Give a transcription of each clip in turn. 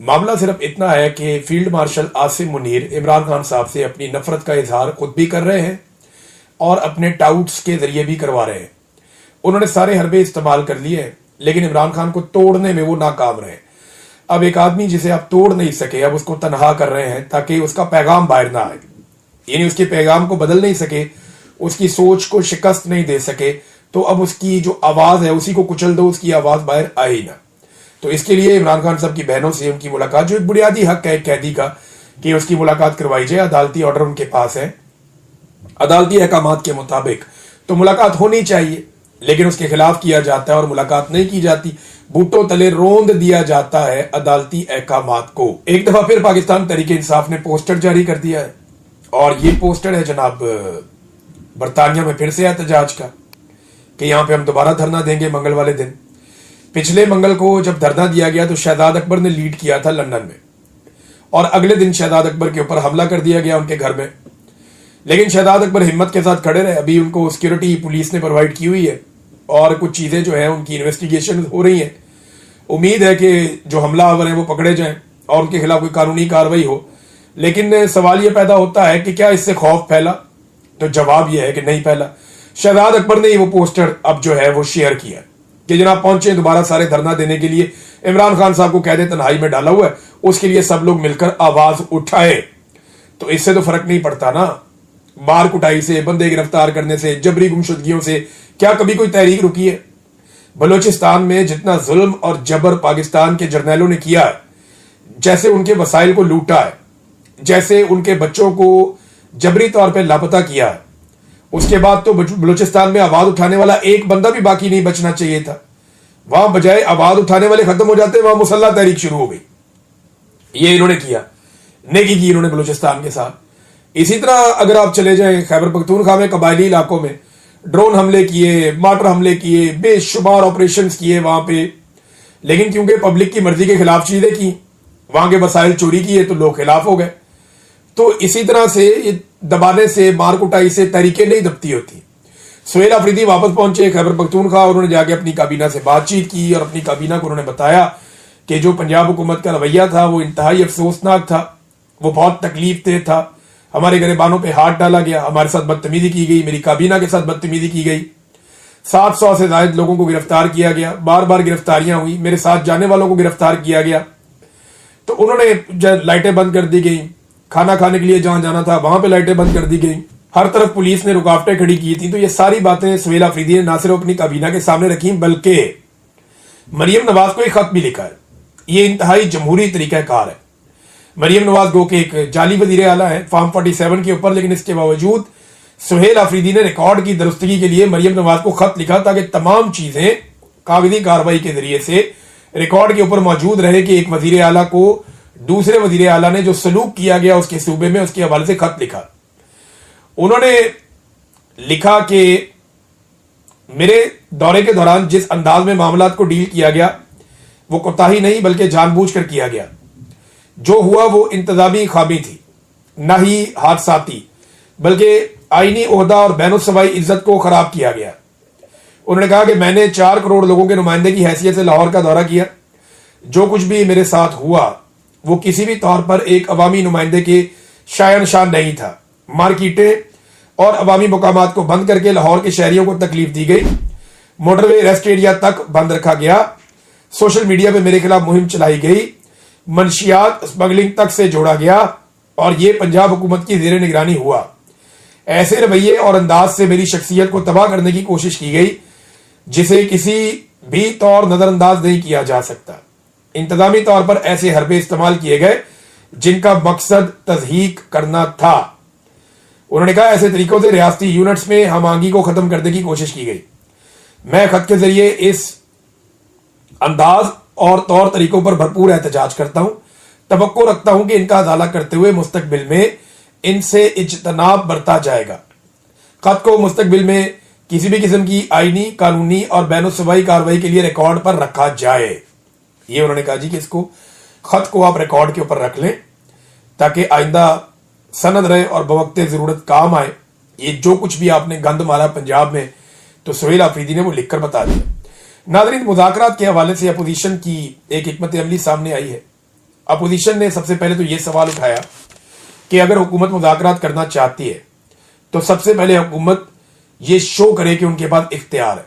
मामला सिर्फ इतना है कि फील्ड मार्शल आसिम मुनीर इमरान खान साहब से अपनी नफरत का इजहार खुद भी कर रहे हैं और अपने टाउट्स के जरिए भी करवा रहे हैं। उन्होंने सारे हरबे इस्तेमाल कर लिए हैं, लेकिन इमरान खान को तोड़ने में वो नाकाम रहे। अब एक आदमी जिसे आप तोड़ नहीं सके, अब उसको तनहा कर रहे हैं ताकि उसका पैगाम बाहर ना आए, यानी उसके पैगाम को बदल नहीं सके, उसकी सोच को शिकस्त नहीं दे सके, तो अब उसकी जो आवाज है उसी को कुचल दो, उसकी आवाज बाहर आए ही ना। तो इसके लिए इमरान खान साहब की बहनों से उनकी मुलाकात, जो एक बुनियादी हक है कैदी का कि उसकी मुलाकात करवाई जाए, अदालती ऑर्डर उनके पास है, अदालती अहकाम के मुताबिक तो मुलाकात होनी चाहिए, लेकिन उसके खिलाफ किया जाता है और मुलाकात नहीं की जाती, बूटों तले रोंद दिया जाता है अदालती अहकाम को। एक दफा फिर पाकिस्तान तहरीके इंसाफ ने पोस्टर जारी कर दिया है, और ये पोस्टर है जनाब बरतानिया में फिर से एहतजाज का कि यहां पे हम दोबारा धरना देंगे मंगल वाले दिन। पिछले मंगल को जब धरना दिया गया तो शहजाद अकबर ने लीड किया था लंदन में, और अगले दिन शहजाद अकबर के ऊपर हमला कर दिया गया उनके घर में, लेकिन शहजाद अकबर हिम्मत के साथ खड़े रहे। अभी उनको सिक्योरिटी पुलिस ने प्रोवाइड की हुई है और कुछ चीजें जो है उनकी इन्वेस्टिगेशन हो रही है। उम्मीद है कि जो हमलावर हैं वो पकड़े जाएं और उनके खिलाफ कोई कानूनी कार्रवाई हो। लेकिन सवाल यह पैदा होता है कि क्या इससे खौफ फैला? तो जवाब यह है कि नहीं फैला। शहजाद अकबर ने वो पोस्टर अब जो है वो शेयर किया कि जनाब पहुंचे दोबारा सारे धरना देने के लिए, इमरान खान साहब को कैद तन्हाई में डाला हुआ है, उसके लिए सब लोग मिलकर आवाज उठाए। तो इससे तो फर्क नहीं पड़ता ना, मार कुटाई से, बंदे गिरफ्तार करने से, जबरी गुमशुदगियों से क्या कभी कोई तहरीक रुकी है? बलोचिस्तान में जितना जुल्म और जबर पाकिस्तान के जर्नैलों ने किया है, जैसे उनके वसाइल को लूटा है, जैसे उनके बच्चों को जबरी तौर पर लापता किया है, उसके बाद तो बलूचिस्तान में आवाज उठाने वाला एक बंदा भी बाकी नहीं बचना चाहिए था। वहां बजाय आवाज उठाने वाले खत्म हो जाते, वहां मुसल्ला तहरीक शुरू हो गई। ये इन्होंने किया, नेकी की इन्होंने बलूचिस्तान के साथ। इसी तरह अगर आप चले जाएं खैबर पख्तूनख्वा में कबायली इलाकों में ड्रोन हमले किए, मार्टर हमले किए, बेशुमार ऑपरेशन किए वहां पे, लेकिन क्योंकि पब्लिक की मर्जी के खिलाफ चीजें की, वहां के वसाइल चोरी किए तो लोग खिलाफ हो गए। तो इसी तरह से ये दबाने से, मार कुटाई से तहरीकें नहीं दबती होती। सुहेल अफरीदी वापस पहुंचे खैबर पख्तूनख्वा, उन्होंने जाके अपनी काबीना से बातचीत की और अपनी काबीना को उन्होंने बताया कि जो पंजाब हुकूमत का रवैया था वो इंतहाई अफसोसनाक था, वो बहुत तकलीफ दे था। हमारे गरीबानों पे हाथ डाला गया, हमारे साथ बदतमीजी की गई, मेरी काबीना के साथ बदतमीजी की गई, 700 से ज्यादा लोगों को गिरफ्तार किया गया, बार बार गिरफ्तारियां हुई, मेरे साथ जाने वालों को गिरफ्तार किया गया। तो उन्होंने लाइटें बंद कर दी गई, खाना खाने के लिए जहां जाना था वहां पे लाइटें बंद कर दी गई, हर तरफ पुलिस ने रुकावटें खड़ी की थी। तो ये सारी बातें सुहेल अफरीदी ने ना सिर्फ अपनी काबीना के सामने रखी, बल्कि मरियम नवाज को एक खत भी लिखा है। ये इंतहाई जमहूरी तरीकाकार है। मरियम नवाज गो के एक जाली वजीर आला है फॉर्म 47 के ऊपर, लेकिन इसके बावजूद सुहेल अफरीदी ने रिकॉर्ड की दुरुस्तगी के लिए मरियम नवाज को खत लिखा ताकि तमाम चीजें कागजी कार्रवाई के जरिए से रिकॉर्ड के ऊपर मौजूद रहे कि एक वजीर आला को दूसरे वजीर आला ने जो सलूक किया गया उसके सूबे में, उसके हवाले से खत लिखा। उन्होंने लिखा कि मेरे दौरे के दौरान जिस अंदाज में मामला को डील किया गया वो कोताही नहीं बल्कि जानबूझकर किया गया। जो हुआ वो इंतजामी खामी थी, ना ही हादसाती, बल्कि आईनी ओहदा और बैनुस्सवाई इज्जत को खराब किया गया। उन्होंने कहा कि मैंने 4 करोड़ लोगों के नुमाइंदे की हैसियत से लाहौर का दौरा किया। जो कुछ भी मेरे साथ हुआ वो किसी भी तौर पर एक अवामी नुमाइंदे के शायन शान नहीं था। मार्केटें और अवामी मुकामात को बंद करके लाहौर के शहरियों को तकलीफ दी गई। मोटरवे रेस्ट एरिया तक बंद रखा गया। सोशल मीडिया पे मेरे खिलाफ मुहिम चलाई गई। मनशियात स्मगलिंग तक से जोड़ा गया और ये पंजाब हुकूमत की जेर निगरानी हुआ। ऐसे रवैये और अंदाज से मेरी शख्सियत को तबाह करने की कोशिश की गई जिसे किसी भी तौर नजरअंदाज नहीं किया जा सकता। इंतजामी तौर पर ऐसे हरबे इस्तेमाल किए गए जिनका मकसद तज़हीक करना था। उन्होंने कहा ऐसे तरीकों से रियासती यूनिट्स में हमआहंगी को खत्म करने की कोशिश की गई। मैं खत के जरिए इस अंदाज और तौर तरीकों पर भरपूर एहतजाज करता हूं। तवक्को रखता हूं कि इनका अजाला करते हुए मुस्तकबिल में इनसे इज्तनाब बरता जाएगा। खत को मुस्तकबिल में किसी भी किस्म की आईनी, कानूनी और बैनुस्सवाई कार्रवाई के लिए रिकॉर्ड पर रखा जाए। ये उन्होंने कहा जी कि इसको खत को आप रिकॉर्ड के ऊपर रख लें ताकि आइंदा सनद रहे और बवक्ते जरूरत काम आए। ये जो कुछ भी आपने गंद मारा पंजाब में, तो सुहेल अफरीदी ने वो लिखकर बता दिया। नाज़रीन, मुज़ाकरात के हवाले से अपोजिशन की एक हिकमत अमली सामने आई है अपोजिशन ने सबसे पहले तो यह सवाल उठाया कि अगर हुकूमत मुज़ाकरात करना चाहती है तो सबसे पहले हुकूमत ये शो करे कि उनके पास इख्तियार है,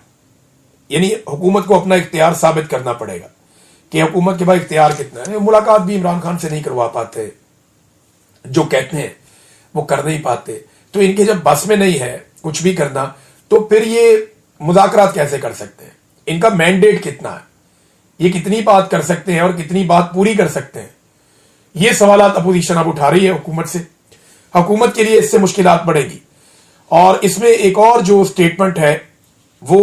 यानी हुकूमत को अपना इख्तियार साबित करना पड़ेगा कि हुकूमत के पास इख्तियार कितना है। मुलाकात भी इमरान खान से नहीं करवा पाते, जो कहते हैं वो कर नहीं पाते, तो इनके जब बस में नहीं है कुछ भी करना तो फिर ये मुज़ाकरात कैसे कर सकते हैं? इनका मैंडेट कितना है, ये कितनी बात कर सकते हैं और कितनी बात पूरी कर सकते हैं? ये सवाल अपोजिशन अब उठा रही है हुकूमत से। हुकूमत के लिए इससे मुश्किलात बढ़ेगी। और इसमें एक और जो स्टेटमेंट है वो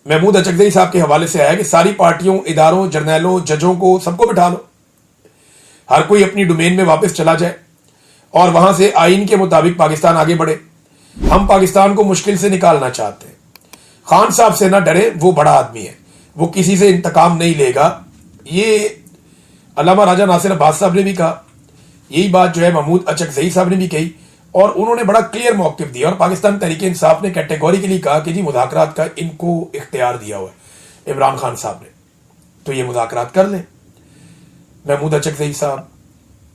महमूद अचकज़ई साहब के हवाले से आया कि सारी पार्टियों, इदारों, जर्नैलों, जजों को सबको बिठा लो, हर कोई अपनी डोमेन में वापस चला जाए और वहां से आइन के मुताबिक पाकिस्तान आगे बढ़े। हम पाकिस्तान को मुश्किल से निकालना चाहते हैं। खान साहब से ना डरे, वो बड़ा आदमी है, वो किसी से इंतकाम नहीं लेगा। ये अल्लामा राजा नासिर अब्बास साहब ने भी कहा, यही बात जो है महमूद अचकज़ई साहब ने भी कही और उन्होंने बड़ा क्लियर मौक़िफ़ दिया। और पाकिस्तान तहरीक इंसाफ ने कैटेगोरिकली कहा कि जी मुज़ाकरात का इनको इख्तियार दिया हुआ है इमरान खान साहब ने, तो ये मुज़ाकरात कर लें। महमूद अचकज़ई साहब,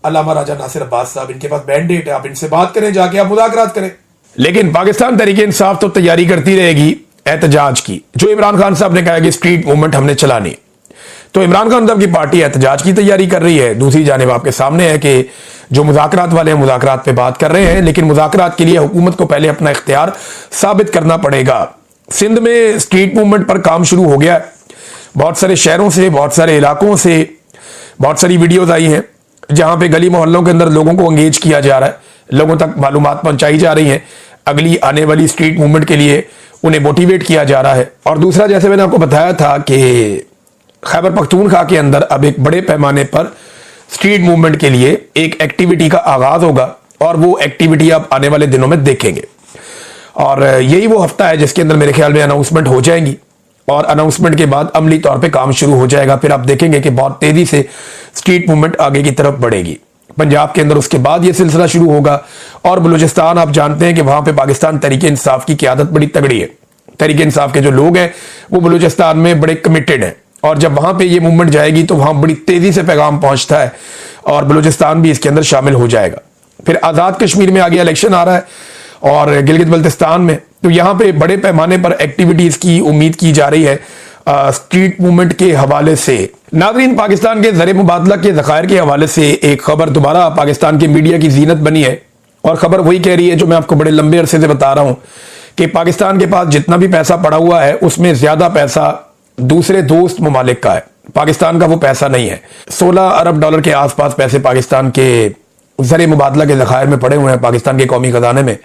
अल्लामा राजा नासिर अब्बास साहब, इनके पास मैंडेट है, आप इनसे बात करें, जाके आप मुज़ाकरात करें। लेकिन पाकिस्तान तहरीक इंसाफ तो तैयारी करती रहेगी एहतजाज की। जो इमरान खान साहब ने कहा कि स्ट्रीट मूवमेंट हमने चलानी, तो इमरान खान साहब की पार्टी एहतजाज की तैयारी कर रही है। दूसरी जानिब आपके सामने है कि जो मुज़ाकरात वाले हैं मुज़ाकरात पे बात कर रहे हैं, लेकिन मुज़ाकरात के लिए हुकूमत को पहले अपना इख्तियार साबित करना पड़ेगा। सिंध में स्ट्रीट मूवमेंट पर काम शुरू हो गया है। बहुत सारे शहरों से, बहुत सारे इलाकों से बहुत सारी वीडियोज आई हैं जहां पे गली मोहल्लों के अंदर लोगों को एंगेज किया जा रहा है, लोगों तक मालूमात पहुंचाई जा रही हैं, अगली आने वाली स्ट्रीट मूवमेंट के लिए उन्हें मोटिवेट किया जा रहा है। और दूसरा, जैसे मैंने आपको बताया था कि खैबर पख्तूनख्वा के अंदर अब एक बड़े पैमाने पर स्ट्रीट मूवमेंट के लिए एक एक्टिविटी का आगाज होगा और वो एक्टिविटी आप आने वाले दिनों में देखेंगे। और यही वो हफ्ता है जिसके अंदर मेरे ख्याल में अनाउंसमेंट हो जाएंगी और अनाउंसमेंट के बाद अमली तौर पे काम शुरू हो जाएगा। फिर आप देखेंगे कि बहुत तेजी से स्ट्रीट मूवमेंट आगे की तरफ बढ़ेगी। पंजाब के अंदर उसके बाद ये सिलसिला शुरू होगा और बलूचिस्तान, आप जानते हैं कि वहां पे पाकिस्तान तहरीक इंसाफ की क़यादत बड़ी तगड़ी है। तहरीक इंसाफ के जो लोग हैं वो बलूचिस्तान में बड़े कमिटेड हैं और जब वहां पे ये मूवमेंट जाएगी तो वहां बड़ी तेजी से पैगाम पहुंचता है और बलूचिस्तान भी इसके अंदर शामिल हो जाएगा। फिर आज़ाद कश्मीर में आगे इलेक्शन आ रहा है और गिलगित बल्तिस्तान में, तो यहाँ पे बड़े पैमाने पर एक्टिविटीज की उम्मीद की जा रही है स्ट्रीट मूवमेंट के हवाले से। नाज़रीन, पाकिस्तान के ज़र मुबादला के ज़खायर के हवाले से एक खबर दोबारा पाकिस्तान के मीडिया की जीनत बनी है और खबर वही कह रही है जो मैं आपको बड़े लंबे अरसे से बता रहा हूं कि पाकिस्तान के पास जितना भी पैसा पड़ा हुआ है उसमें ज्यादा पैसा दूसरे दोस्त ममालिक का है, पाकिस्तान का वो पैसा नहीं है। 16 अरब डॉलर के आसपास पैसे पाकिस्तान के ज़र मुबादला के ज़खायर में पड़े हुए हैं, पाकिस्तान के कौमी खजाने में।